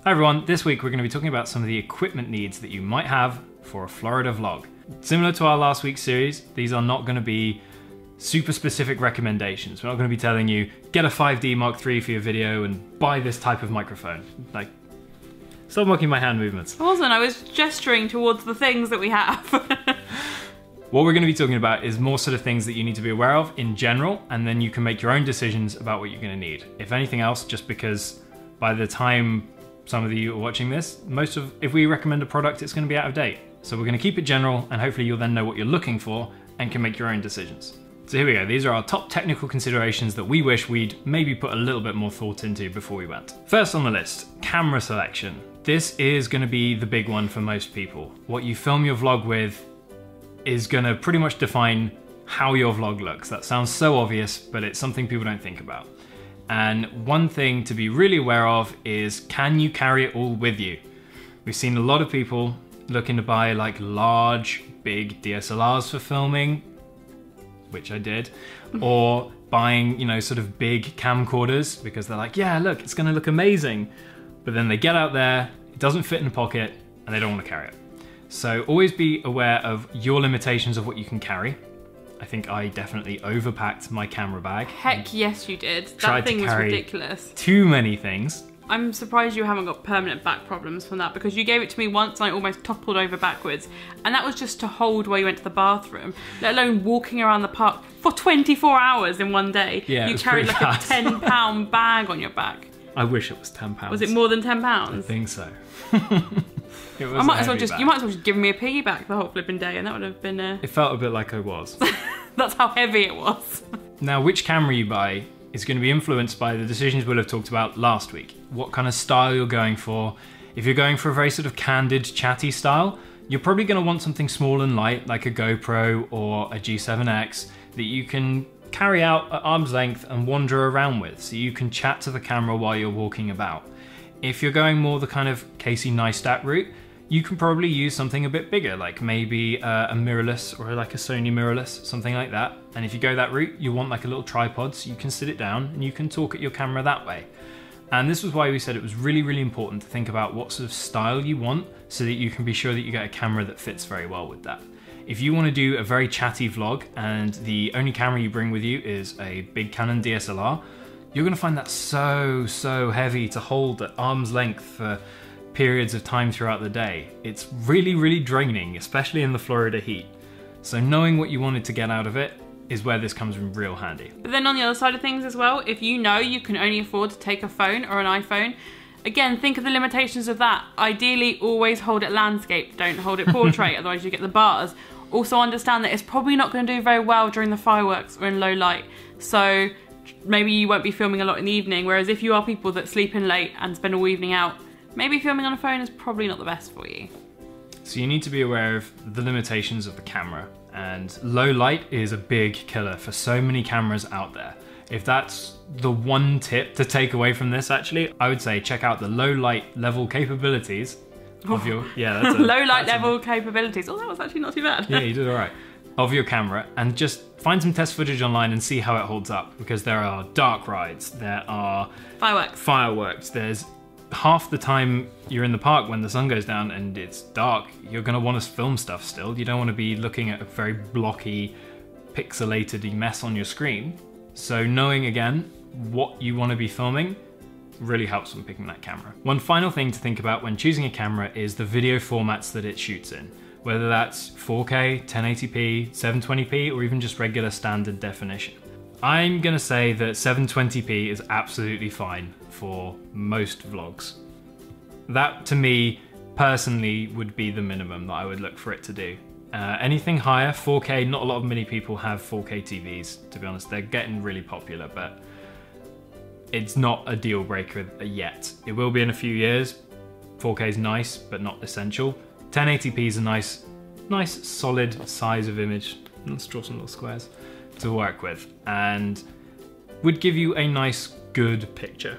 Hi everyone, this week we're going to be talking about some of the equipment needs that you might have for a Florida vlog. Similar to our last week's series, these are not going to be super specific recommendations. We're not going to be telling you, get a 5D Mark III for your video and buy this type of microphone. Like, stop mocking my hand movements. I wasn't, I was gesturing towards the things that we have. What we're going to be talking about is more sort of things that you need to be aware of in general, and then you can make your own decisions about what you're going to need. If anything else, just because by the time some of you are watching this, if we recommend a product, it's going to be out of date. So we're going to keep it general, and hopefully you'll then know what you're looking for and can make your own decisions. So here we go. These are our top technical considerations that we wish we'd maybe put a little bit more thought into before we went. First on the list, camera selection. This is going to be the big one for most people. What you film your vlog with is going to pretty much define how your vlog looks. That sounds so obvious, but it's something people don't think about. And one thing to be really aware of is, can you carry it all with you? We've seen a lot of people looking to buy like large, big DSLRs for filming, which I did, or buying, you know, sort of big camcorders because they're like, yeah, look, it's gonna look amazing. But then they get out there, it doesn't fit in the pocket, and they don't want to carry it. So always be aware of your limitations of what you can carry. I think I definitely overpacked my camera bag. Heck yes you did. That thing was ridiculous. Too many things. I'm surprised you haven't got permanent back problems from that, because you gave it to me once and I almost toppled over backwards. And that was just to hold while you went to the bathroom, let alone walking around the park for 24 hours in one day. Yeah, you carried like a 10-pound bag on your back. I wish it was 10 pounds. Was it more than 10 pounds? I think so. You might as well just give me a piggyback the whole flipping day, and that would have been It felt a bit like I was. That's how heavy it was. Now, which camera you buy is going to be influenced by the decisions we'll have talked about last week. What kind of style you're going for. If you're going for a very sort of candid, chatty style, you're probably going to want something small and light, like a GoPro or a G7X, that you can carry out at arm's length and wander around with, so you can chat to the camera while you're walking about. If you're going more the kind of Casey Neistat route, you can probably use something a bit bigger, like maybe a mirrorless or like a Sony mirrorless, something like that. And if you go that route, you want like a little tripod so you can sit it down and you can talk at your camera that way. And this was why we said it was really, really important to think about what sort of style you want so that you can be sure that you get a camera that fits very well with that. If you want to do a very chatty vlog and the only camera you bring with you is a big Canon DSLR, you're going to find that so heavy to hold at arm's length for periods of time throughout the day. It's really, really draining, especially in the Florida heat. So knowing what you wanted to get out of it is where this comes in real handy. But then on the other side of things as well, if you know you can only afford to take a phone or an iPhone, again, think of the limitations of that. Ideally, always hold it landscape, don't hold it portrait, otherwise you get the bars. Also understand that it's probably not going to do very well during the fireworks or in low light. So maybe you won't be filming a lot in the evening, whereas if you are people that sleep in late and spend all evening out, maybe filming on a phone is probably not the best for you. So you need to be aware of the limitations of the camera, and low light is a big killer for so many cameras out there. If that's the one tip to take away from this, actually, I would say check out the low light level capabilities of your, low light level capabilities. Oh, that was actually not too bad. Yeah, you did all right. Of your camera, and just find some test footage online and see how it holds up, because there are dark rides, there are fireworks, there's half the time you're in the park when the sun goes down and it's dark, you're going to want to film stuff still. You don't want to be looking at a very blocky, pixelated mess on your screen. So knowing, again, what you want to be filming really helps when picking that camera. One final thing to think about when choosing a camera is the video formats that it shoots in. Whether that's 4K, 1080p, 720p, or even just regular standard definition. I'm gonna say that 720p is absolutely fine for most vlogs. That, to me, personally, would be the minimum that I would look for it to do. Anything higher, 4K, not a lot of many people have 4K TVs, to be honest. They're getting really popular, but it's not a deal breaker yet. It will be in a few years. 4K is nice, but not essential. 1080p is a nice solid size of image. Let's draw some little squares to work with, and would give you a nice, good picture.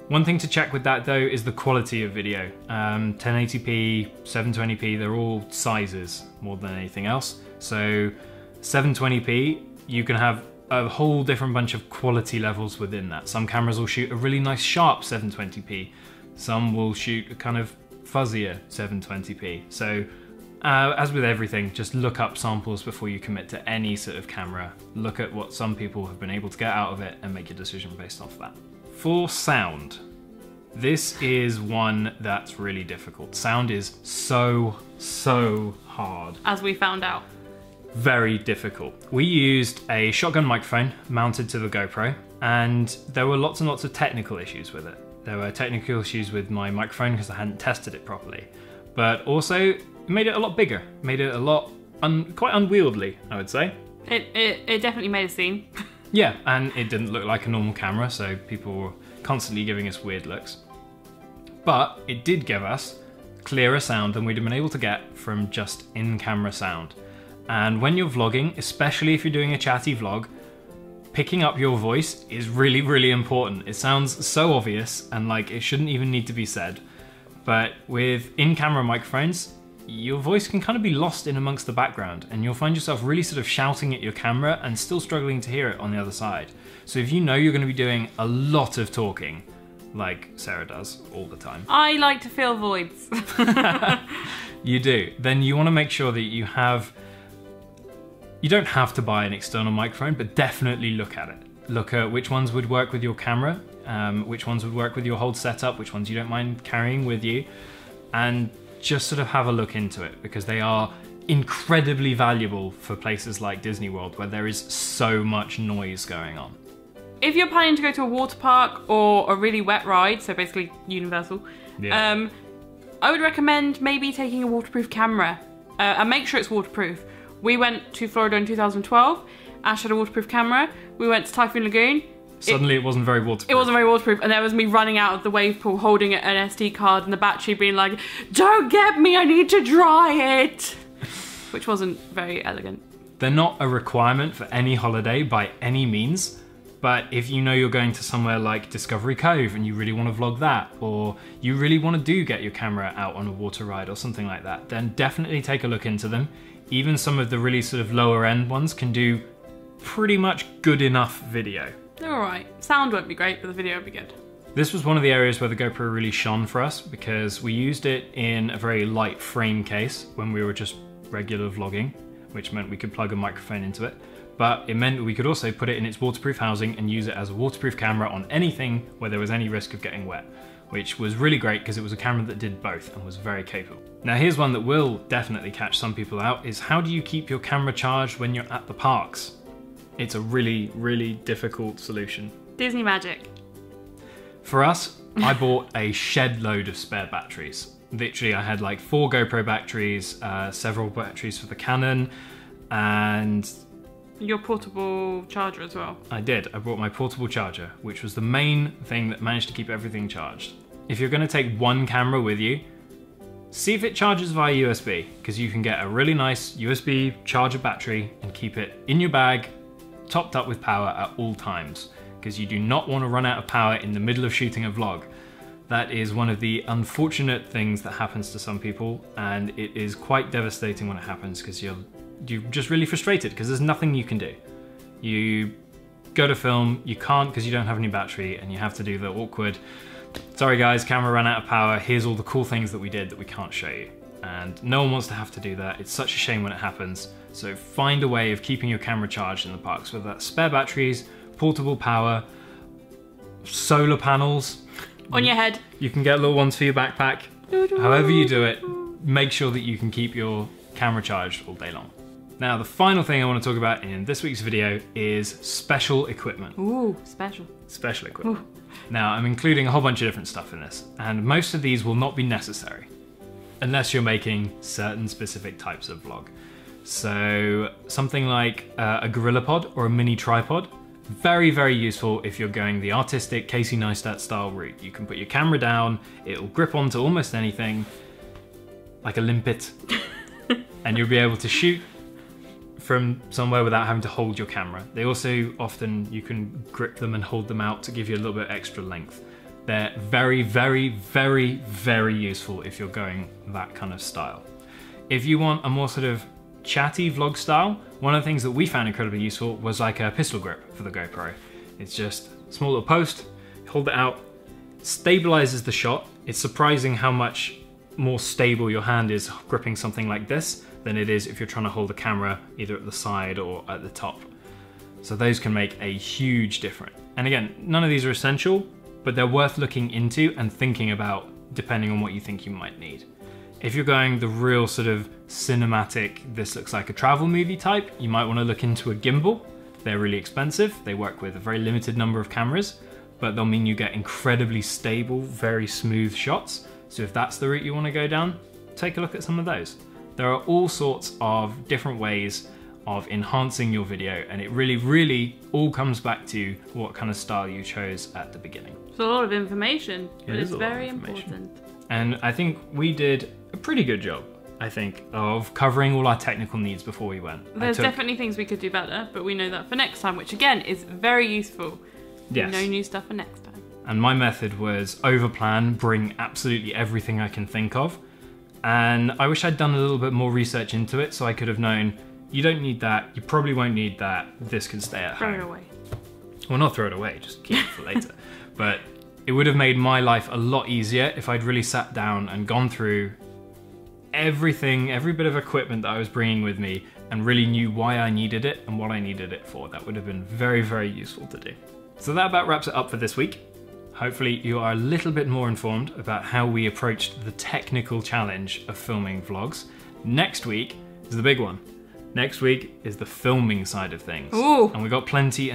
One thing to check with that though is the quality of video. 1080p, 720p, they're all sizes more than anything else. So 720p, you can have a whole different bunch of quality levels within that. Some cameras will shoot a really nice sharp 720p, Some will shoot a kind of fuzzier 720p. So as with everything, just look up samples before you commit to any sort of camera. Look at what some people have been able to get out of it and make your decision based off that. For sound, this is one that's really difficult. Sound is so hard. As we found out. Very difficult. We used a shotgun microphone mounted to the GoPro, and there were lots and lots of technical issues with it. There were technical issues with my microphone because I hadn't tested it properly, but also it made it a lot bigger, made it a lot quite unwieldy, I would say. It definitely made a scene. Yeah, and it didn't look like a normal camera, so people were constantly giving us weird looks. But it did give us clearer sound than we'd have been able to get from just in-camera sound. And when you're vlogging, especially if you're doing a chatty vlog, picking up your voice is really, really important. It sounds so obvious and like it shouldn't even need to be said. But with in-camera microphones, your voice can kind of be lost in amongst the background, and you'll find yourself really sort of shouting at your camera and still struggling to hear it on the other side. So if you know you're going to be doing a lot of talking, like Sarah does all the time. I like to fill voids. You do. Then you want to make sure that you have... You don't have to buy an external microphone, but definitely look at it. Look at which ones would work with your camera, which ones would work with your whole setup, which ones you don't mind carrying with you, and just sort of have a look into it, because they are incredibly valuable for places like Disney World where there is so much noise going on. If you're planning to go to a water park or a really wet ride, so basically Universal, Yeah. I would recommend maybe taking a waterproof camera and make sure it's waterproof. We went to Florida in 2012. Ash had a waterproof camera. We went to Typhoon Lagoon. Suddenly it wasn't very waterproof. It wasn't very waterproof, and there was me running out of the wave pool holding an SD card and the battery being like, "Don't get me, I need to dry it," which wasn't very elegant. They're not a requirement for any holiday by any means, but if you know you're going to somewhere like Discovery Cove and you really want to vlog that, or you really want to get your camera out on a water ride or something like that, then definitely take a look into them. Even some of the really sort of lower end ones can do pretty much good enough video. They're alright. Sound won't be great, but the video will be good. This was one of the areas where the GoPro really shone for us, because we used it in a very light frame case when we were just regular vlogging, which meant we could plug a microphone into it. But it meant we could also put it in its waterproof housing and use it as a waterproof camera on anything where there was any risk of getting wet, which was really great because it was a camera that did both and was very capable. Now here's one that will definitely catch some people out, is how do you keep your camera charged when you're at the parks? It's a really, really difficult solution. Disney magic. For us, I bought a shed load of spare batteries. Literally, I had like 4 GoPro batteries, several batteries for the Canon, and... Your portable charger as well. I did. I brought my portable charger, which was the main thing that managed to keep everything charged. If you're going to take one camera with you, see if it charges via USB, because you can get a really nice USB charger battery and keep it in your bag, topped up with power at all times, because you do not want to run out of power in the middle of shooting a vlog. That is one of the unfortunate things that happens to some people, and it is quite devastating when it happens, because you're just really frustrated because there's nothing you can do. You go to film, you can't because you don't have any battery, and you have to do the awkward, sorry guys, camera ran out of power, here's all the cool things that we did that we can't show you. And no one wants to have to do that. It's such a shame when it happens. So find a way of keeping your camera charged in the parks, whether that's spare batteries, portable power, solar panels. On your head. You can get little ones for your backpack. However you do it, make sure that you can keep your camera charged all day long. Now, the final thing I want to talk about in this week's video is special equipment. Ooh, special. Special equipment. Ooh. Now, I'm including a whole bunch of different stuff in this, and most of these will not be necessary unless you're making certain specific types of vlog. So something like a gorilla pod or a mini tripod, very, very useful if you're going the artistic Casey Neistat style route. You can put your camera down, it'll grip onto almost anything, like a limpet, and you'll be able to shoot from somewhere without having to hold your camera. They also often, you can grip them and hold them out to give you a little bit extra length. They're very, very, very, very useful if you're going that kind of style. If you want a more sort of chatty vlog style, one of the things that we found incredibly useful was like a pistol grip for the GoPro. It's just a small little post, hold it out, stabilizes the shot. It's surprising how much more stable your hand is gripping something like this than it is if you're trying to hold the camera either at the side or at the top. So those can make a huge difference. And again, none of these are essential, but they're worth looking into and thinking about depending on what you think you might need. If you're going the real sort of cinematic, this looks like a travel movie type, you might want to look into a gimbal. They're really expensive. They work with a very limited number of cameras, but they'll mean you get incredibly stable, very smooth shots. So if that's the route you want to go down, take a look at some of those. There are all sorts of different ways of enhancing your video, and it really all comes back to what kind of style you chose at the beginning. It's a lot of information, but it's very important. And I think we did a pretty good job, I think, of covering all our technical needs before we went. There's definitely things we could do better, but we know that for next time, which again is very useful. Yes. No new stuff for next time. And my method was overplan, bring absolutely everything I can think of. And I wish I'd done a little bit more research into it so I could have known, you don't need that, you probably won't need that, this can stay at home. Throw it away. Well, not throw it away, just keep it for later. But it would have made my life a lot easier if I'd really sat down and gone through everything, every bit of equipment that I was bringing with me and really knew why I needed it and what I needed it for. That would have been very useful to do. So that about wraps it up for this week. Hopefully you are a little bit more informed about how we approached the technical challenge of filming vlogs. Next week is the big one. Next week is the filming side of things. Ooh. And we've got plenty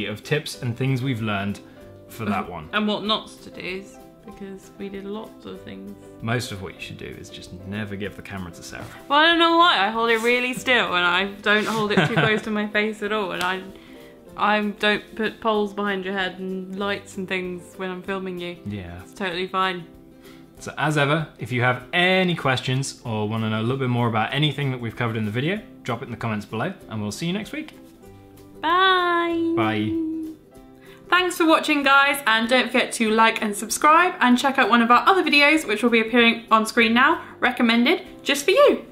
of tips and things we've learned for that one. And what not to do, because we did lots of things. Most of what you should do is just never give the camera to Sarah. Well, I don't know why. I hold it really still and I don't hold it too close to my face at all. And I don't put poles behind your head and lights and things when I'm filming you. Yeah. It's totally fine. So as ever, if you have any questions or want to know a little bit more about anything that we've covered in the video, drop it in the comments below and we'll see you next week. Bye. Bye. Thanks for watching, guys, and don't forget to like and subscribe and check out one of our other videos which will be appearing on screen now, recommended just for you.